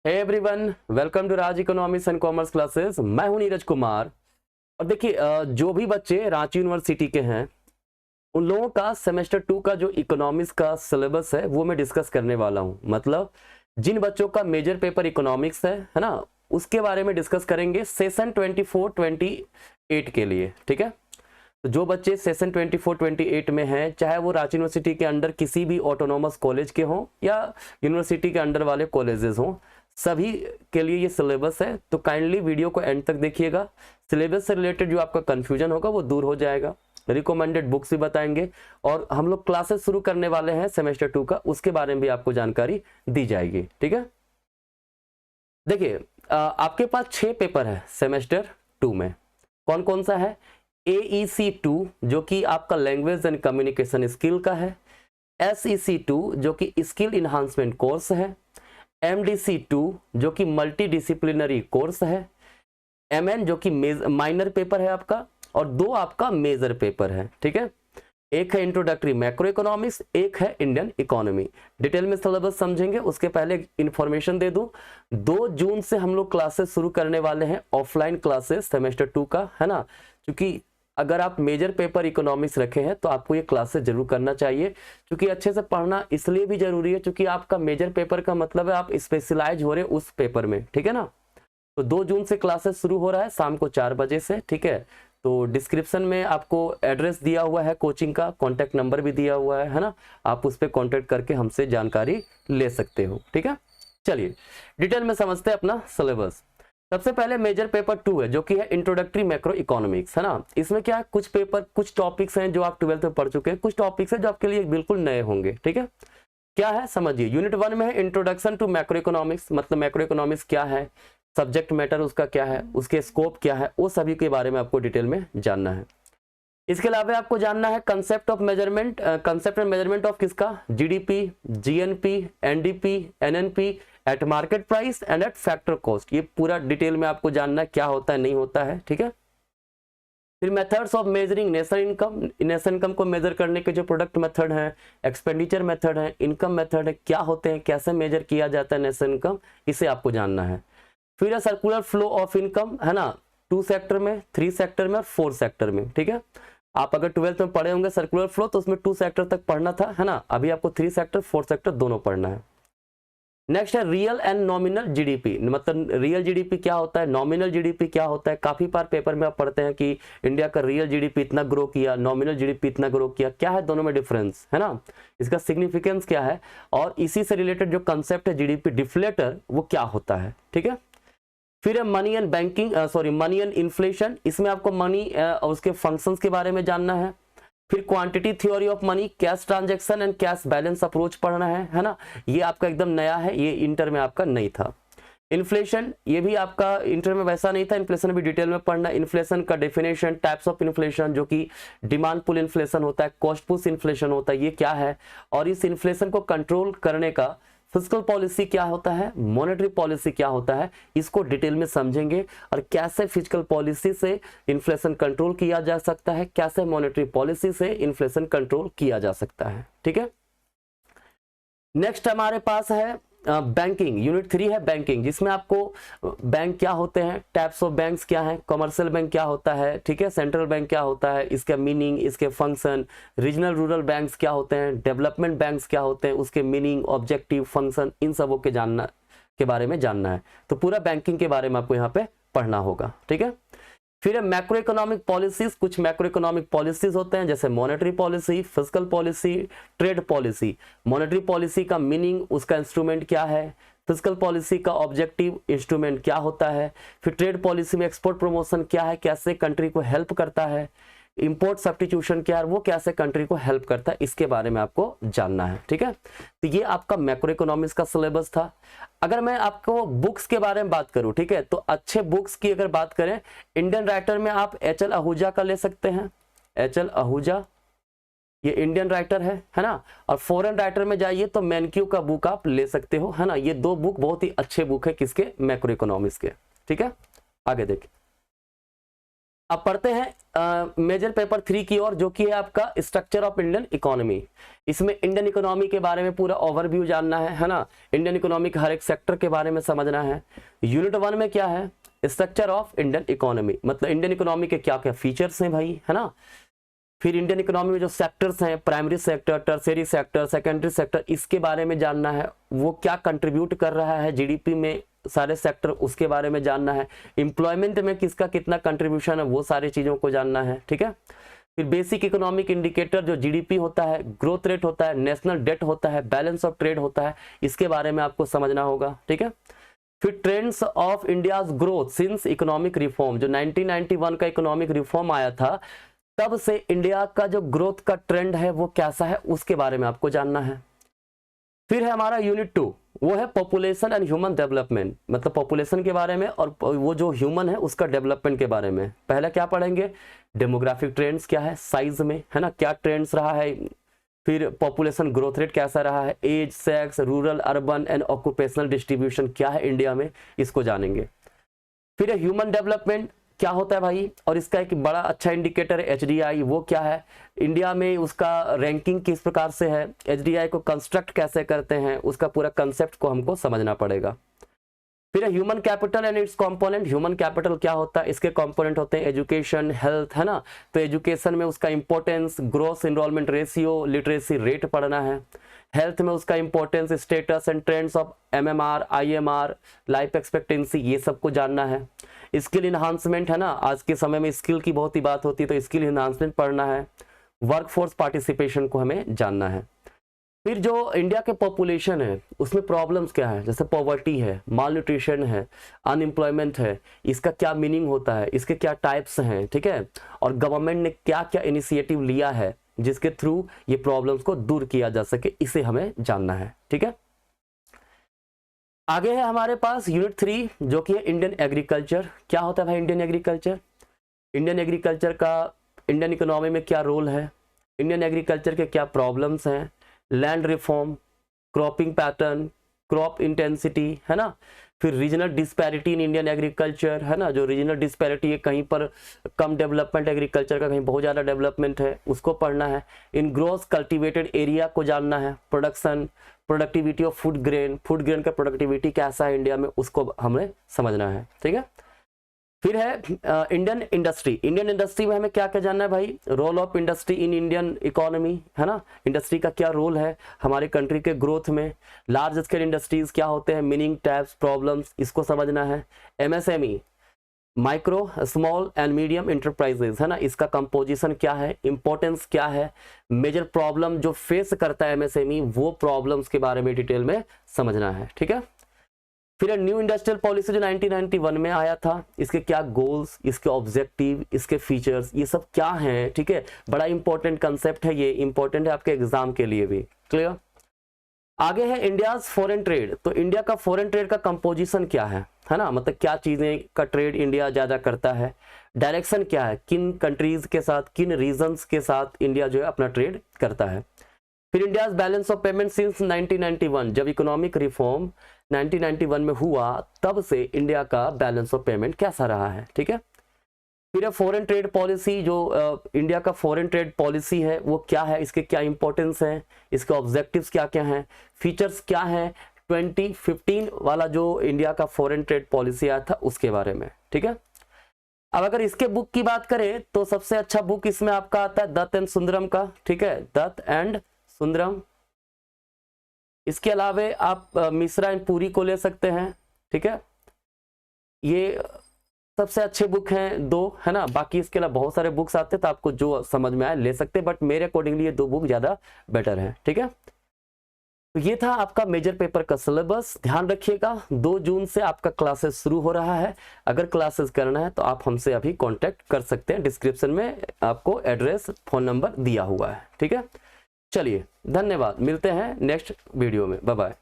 Hey everyone, welcome to Raj economics and commerce classes. मैं हूं नीरज कुमार। और देखिए, जो भी बच्चे रांची यूनिवर्सिटी के हैं उन लोगों का सेमेस्टर 2 का जो इकोनॉमिक्स का सिलेबस है वो मैं डिस्कस करने वाला हूं। मतलब जिन बच्चों का मेजर पेपर इकोनॉमिक्स है ना, उसके बारे में डिस्कस करेंगे सेशन 24-28 के लिए। ठीक है, तो जो बच्चे सेशन 24-28 में हैं, चाहे वो रांची यूनिवर्सिटी के अंडर किसी भी ऑटोनोमस कॉलेज के हों या यूनिवर्सिटी के अंडर वाले कॉलेजेस हों, सभी के लिए ये सिलेबस है। तो काइंडली वीडियो को एंड तक देखिएगा। सिलेबस से रिलेटेड जो आपका कंफ्यूजन होगा वो दूर हो जाएगा। रिकमेंडेड बुक्स भी बताएंगे और हम लोग क्लासेस शुरू करने वाले हैं सेमेस्टर 2 का, उसके बारे में भी आपको जानकारी दी जाएगी। ठीक है, देखिए आपके पास 6 पेपर है सेमेस्टर 2 में। कौन कौन सा है? AEC2 जो कि आपका लैंग्वेज एंड कम्युनिकेशन स्किल का है, SEC2 जो कि स्किल इन्हांसमेंट कोर्स है, MDC2 जो कि मल्टी डिसिप्लिनरी कोर्स है, MN जो कि माइनर पेपर है आपका, और 2 आपका मेजर पेपर है। ठीक है, एक है इंट्रोडक्टरी मैक्रो इकोनॉमिक्स, एक है इंडियन इकोनॉमी। डिटेल में सिलेबस समझेंगे, उसके पहले इंफॉर्मेशन दे दूं। 2 जून से हम लोग क्लासेस शुरू करने वाले हैं, ऑफलाइन क्लासेस सेमेस्टर 2 का, है ना। क्योंकि अगर आप मेजर पेपर इकोनॉमिक्स रखे हैं तो आपको ये क्लासेस जरूर करना चाहिए, क्योंकि अच्छे से पढ़ना इसलिए भी जरूरी है क्योंकि आपका मेजर पेपर का मतलब है आप स्पेशलाइज हो रहे उस पेपर में। ठीक है ना, तो 2 जून से क्लासेस शुरू हो रहा है शाम को 4 बजे से। ठीक है, तो डिस्क्रिप्शन में आपको एड्रेस दिया हुआ है कोचिंग का, कॉन्टैक्ट नंबर भी दिया हुआ है ना, आप उस पर कॉन्टैक्ट करके हमसे जानकारी ले सकते हो। ठीक है, चलिए डिटेल में समझते हैं अपना सिलेबस। सबसे पहले मेजर पेपर 2 है जो कि है इंट्रोडक्टरी मैक्रो इकोनॉमिक्स, है ना। इसमें क्या है, कुछ टॉपिक्स हैं जो आप 12th में पढ़ चुके हैं, कुछ टॉपिक्स हैं जो आपके लिए बिल्कुल नए होंगे। ठीक है, क्या है समझिए। यूनिट 1 में है इंट्रोडक्शन टू मैक्रो इकोनॉमिक्स, मतलब मैक्रो इकोनॉमिक्स क्या है, सब्जेक्ट मैटर उसका क्या है, उसके स्कोप क्या है, वो सभी के बारे में आपको डिटेल में जानना है। इसके अलावा आपको जानना है concept of measurement, concept and measurement of किसका, GDP, GNP, NDP, NNP at market price and at factor cost. ये पूरा डिटेल में आपको जानना है क्या होता है नहीं होता है। ठीक है, फिर methods of measuring national income, national income को मेजर करने के जो प्रोडक्ट मेथड है, एक्सपेंडिचर मेथड है, इनकम मेथड है, क्या होते हैं, कैसे मेजर किया जाता है नेशनल इनकम, इसे आपको जानना है। फिर है सर्कुलर फ्लो ऑफ इनकम, है ना, 2 सेक्टर में, 3 सेक्टर में और 4 सेक्टर में। ठीक है, आप अगर 12th में पढ़े होंगे सर्कुलर फ्लो तो उसमें 2 सेक्टर तक पढ़ना था, है ना। अभी आपको 3 सेक्टर 4 सेक्टर दोनों पढ़ना है। नेक्स्ट है रियल एंड नॉमिनल जीडीपी, मतलब रियल जीडीपी क्या होता है, नॉमिनल जीडीपी क्या होता है। काफी बार पेपर में आप पढ़ते हैं कि इंडिया का रियल जीडीपी इतना ग्रो किया, नॉमिनल जीडीपी इतना ग्रो किया, क्या है दोनों में डिफरेंस, है ना, इसका सिग्निफिकेंस क्या है, और इसी से रिलेटेड जो कंसेप्ट है जीडीपी डिफ्लेटर वो क्या होता है। ठीक है, फिर है money and banking, money and inflation, इसमें आपको मनी और उसके फंक्शंस के बारे में जानना है। फिर quantity theory of money, cash transaction and cash balance approach पढ़ना है ना। ये आपका एकदम नया है, ये इंटर में आपका नहीं था। इन्फ्लेशन, ये भी आपका इंटर में वैसा नहीं था, इन्फ्लेशन भी डिटेल में पढ़ना। इन्फ्लेशन का डेफिनेशन, टाइप्स ऑफ इन्फ्लेशन, जो कि डिमांड पुल इन्फ्लेशन होता है, कॉस्ट पुश इन्फ्लेशन होता है, ये क्या है, और इस इन्फ्लेशन को कंट्रोल करने का फिस्कल पॉलिसी क्या होता है, मॉनेटरी पॉलिसी क्या होता है, इसको डिटेल में समझेंगे। और कैसे फिस्कल पॉलिसी से इन्फ्लेशन कंट्रोल किया जा सकता है, कैसे मॉनेटरी पॉलिसी से इन्फ्लेशन कंट्रोल किया जा सकता है। ठीक है, नेक्स्ट हमारे पास है बैंकिंग, यूनिट 3 है बैंकिंग, जिसमें आपको बैंक क्या होते हैं, टाइप्स ऑफ बैंक्स क्या है, कमर्शियल बैंक क्या होता है, ठीक है, सेंट्रल बैंक क्या होता है, इसका मीनिंग, इसके फंक्शन, रीजनल रूरल बैंक्स क्या होते हैं, डेवलपमेंट बैंक्स क्या होते हैं, उसके मीनिंग, ऑब्जेक्टिव, फंक्शन, इन सबों के बारे में जानना है। तो पूरा बैंकिंग के बारे में आपको यहाँ पे पढ़ना होगा। ठीक है, फिर मैक्रो इकोनॉमिक पॉलिसीज, कुछ मैक्रो इकोनॉमिक पॉलिसीज होते हैं जैसे monetary policy, fiscal policy, trade policy. Monetary policy का मीनिंग, उसका इंस्ट्रूमेंट क्या है, फिस्कल पॉलिसी का ऑब्जेक्टिव, इंस्ट्रूमेंट क्या होता है। फिर ट्रेड पॉलिसी में एक्सपोर्ट प्रमोशन क्या है, कैसे कंट्री को हेल्प करता है, इंपोर्ट सब्स्टिट्यूशन क्या है, वो कैसे कंट्री को हेल्प करता है, इसके बारे में आपको जानना है। ठीक है, तो ये आपका मैक्रो इकोनॉमिक्स का सिलेबस था। अगर मैं आपको बुक्स के बारे में बात करूं, ठीक है, तो अच्छे बुक्स की अगर बात करें, इंडियन राइटर में आप एच एल आहूजा का ले सकते हैं। एच एल आहूजा ये इंडियन राइटर है ना। और फॉरेन राइटर में जाइए तो मैनक्यू का बुक आप ले सकते हो, है ना। ये 2 बुक बहुत ही अच्छे बुक है किसके, मैक्रो इकोनॉमिक्स के। ठीक है, आगे देखिए। अब पढ़ते हैं मेजर पेपर 3 की ओर, जो कि है आपका स्ट्रक्चर ऑफ इंडियन इकोनॉमी। इसमें इंडियन इकोनॉमी के बारे में पूरा ओवरव्यू जानना है ना। इंडियन इकोनॉमी के हर एक सेक्टर के बारे में समझना है। यूनिट 1 में क्या है, स्ट्रक्चर ऑफ इंडियन इकोनॉमी, मतलब इंडियन इकोनॉमी के क्या क्या फीचर्स हैं भाई, है ना। फिर इंडियन इकोनॉमी में जो सेक्टर्स हैं, primary sector, tertiary sector, secondary sector, इसके बारे में जानना है। वो क्या कंट्रीब्यूट कर रहा है जीडीपी में, सारे सेक्टर, उसके बारे में जानना है। एम्प्लॉयमेंट में किसका कितना कंट्रीब्यूशन है, वो सारी चीज़ों को जानना है, ठीक है। फिर बेसिक इकोनॉमिक इंडिकेटर जो जीडीपी होता है, ग्रोथ रेट होता है, नेशनल डेट होता है, बैलेंस ऑफ ट्रेड होता है, इसके बारे में आपको समझना होगा, ठीक है। फिर trends of India's growth since economic reform, जो 1991 का इकोनॉमिक रिफॉर्म आया था, तब से इंडिया का जो ग्रोथ का ट्रेंड है वो कैसा है, उसके बारे में आपको जानना है। फिर है हमारा यूनिट 2, वो है पॉपुलेशन एंड ह्यूमन डेवलपमेंट, मतलब पॉपुलेशन के बारे में और वो जो ह्यूमन है उसका डेवलपमेंट के बारे में। पहला क्या पढ़ेंगे, डेमोग्राफिक ट्रेंड्स क्या है साइज में, है ना, क्या ट्रेंड्स रहा है। फिर पॉपुलेशन ग्रोथ रेट कैसा रहा है, age, sex, rural, urban and occupational distribution क्या है इंडिया में, इसको जानेंगे। फिर है ह्यूमन डेवलपमेंट क्या होता है भाई, और इसका एक बड़ा अच्छा इंडिकेटर है HDI, वो क्या है, इंडिया में उसका रैंकिंग किस प्रकार से है, HDI को कंस्ट्रक्ट कैसे करते हैं, उसका पूरा कंसेप्ट को हमको समझना पड़ेगा। फिर human capital and it's component, human capital क्या होता है, इसके कंपोनेंट होते हैं एजुकेशन, हेल्थ, है ना। तो एजुकेशन में उसका importance, gross enrolment ratio, literacy rate पढ़ना है। हेल्थ में उसका importance, status and trends of MMR, IMR, life expectancy, ये सबको जानना है। स्किल इन्हांसमेंट, है ना, आज के समय में स्किल की बहुत ही बात होती है, तो स्किल इन्हांसमेंट पढ़ना है। वर्कफोर्स पार्टिसिपेशन को हमें जानना है। फिर जो इंडिया के पॉपुलेशन है उसमें प्रॉब्लम्स क्या है, जैसे पॉवर्टी है, माल न्यूट्रिशन है, अनएम्प्लॉयमेंट है, इसका क्या मीनिंग होता है, इसके क्या टाइप्स हैं, ठीक है, और गवर्नमेंट ने क्या क्या इनिशिएटिव लिया है जिसके थ्रू ये प्रॉब्लम्स को दूर किया जा सके, इसे हमें जानना है, ठीक है। आगे है हमारे पास यूनिट 3, जो कि है इंडियन एग्रीकल्चर। क्या होता है भाई इंडियन एग्रीकल्चर, इंडियन एग्रीकल्चर का इंडियन इकोनॉमी में क्या रोल है, इंडियन एग्रीकल्चर के क्या प्रॉब्लम्स हैं, land reform, cropping pattern, crop intensity, है ना। फिर regional disparity in Indian agriculture, है ना, जो रीजनल डिस्पैरिटी है, कहीं पर कम डेवलपमेंट एग्रीकल्चर का, कहीं बहुत ज़्यादा डेवलपमेंट है, उसको पढ़ना है। इन ग्रोस कल्टिवेटेड एरिया को जानना है। Production, productivity of food grain का प्रोडक्टिविटी कैसा है इंडिया में, उसको हमें समझना है, ठीक है। फिर है इंडियन इंडस्ट्री, इंडियन इंडस्ट्री में हमें क्या क्या जानना है भाई, role of industry in Indian economy, है ना, इंडस्ट्री का क्या रोल है हमारे कंट्री के ग्रोथ में। लार्ज स्केल इंडस्ट्रीज क्या होते हैं, मीनिंग, टाइप्स, प्रॉब्लम्स, इसको समझना है। MSME, micro small and medium enterprises, है ना, इसका कंपोजिशन क्या है, इंपॉर्टेंस क्या है, मेजर प्रॉब्लम जो फेस करता है MSME, वो प्रॉब्लम्स के बारे में डिटेल में समझना है, ठीक है। फिर न्यू इंडस्ट्रियल पॉलिसी जो 1991 में आया था, इसके क्या गोल्स, इसके ऑब्जेक्टिव, इसके फीचर्स, ये सब क्या हैं, ठीक है। बड़ा इंपॉर्टेंट कंसेप्ट है, ये इंपॉर्टेंट है आपके एग्जाम के लिए भी, क्लियर। आगे है इंडियाज फॉरेन ट्रेड, तो इंडिया का फॉरेन ट्रेड का कंपोजिशन क्या है ना, मतलब क्या चीजें का ट्रेड इंडिया ज्यादा करता है, डायरेक्शन क्या है, किन कंट्रीज के साथ, किन रीजन्स के साथ इंडिया जो है अपना ट्रेड करता है। फिर India's balance of payment since 1991, जब इकोनॉमिक रिफॉर्म 1991 में हुआ, तब से इंडिया का बैलेंस ऑफ पेमेंट कैसा रहा है, ठीक है। फिर फॉरेन ट्रेड पॉलिसी, जो इंडिया का फॉरेन ट्रेड पॉलिसी है वो क्या है, इसके क्या इंपॉर्टेंस है, इसके ऑब्जेक्टिव्स क्या क्या हैं, फीचर्स क्या है, 2015 वाला जो इंडिया का फॉरेन ट्रेड पॉलिसी आया था उसके बारे में, ठीक है। अब अगर इसके बुक की बात करें तो सबसे अच्छा बुक इसमें आपका आता है दत्त एंड सुंदरम का, ठीक है, दत्त एंड सुंदरम। इसके अलावे आप मिश्रा एंड पुरी को ले सकते हैं, ठीक है, ये सबसे अच्छे बुक हैं दो, है ना। बाकी इसके अलावा बहुत सारे बुक्स आते हैं, तो आपको जो समझ में आए ले सकते हैं, बट मेरे अकॉर्डिंगली ये दो बुक ज्यादा बेटर है, ठीक है। तो ये था आपका मेजर पेपर का सिलेबस। ध्यान रखिएगा 2 जून से आपका क्लासेस शुरू हो रहा है। अगर क्लासेस करना है तो आप हमसे अभी कांटेक्ट कर सकते हैं, डिस्क्रिप्शन में आपको एड्रेस, फोन नंबर दिया हुआ है, ठीक है। चलिए धन्यवाद, मिलते हैं नेक्स्ट वीडियो में, बाय बाय।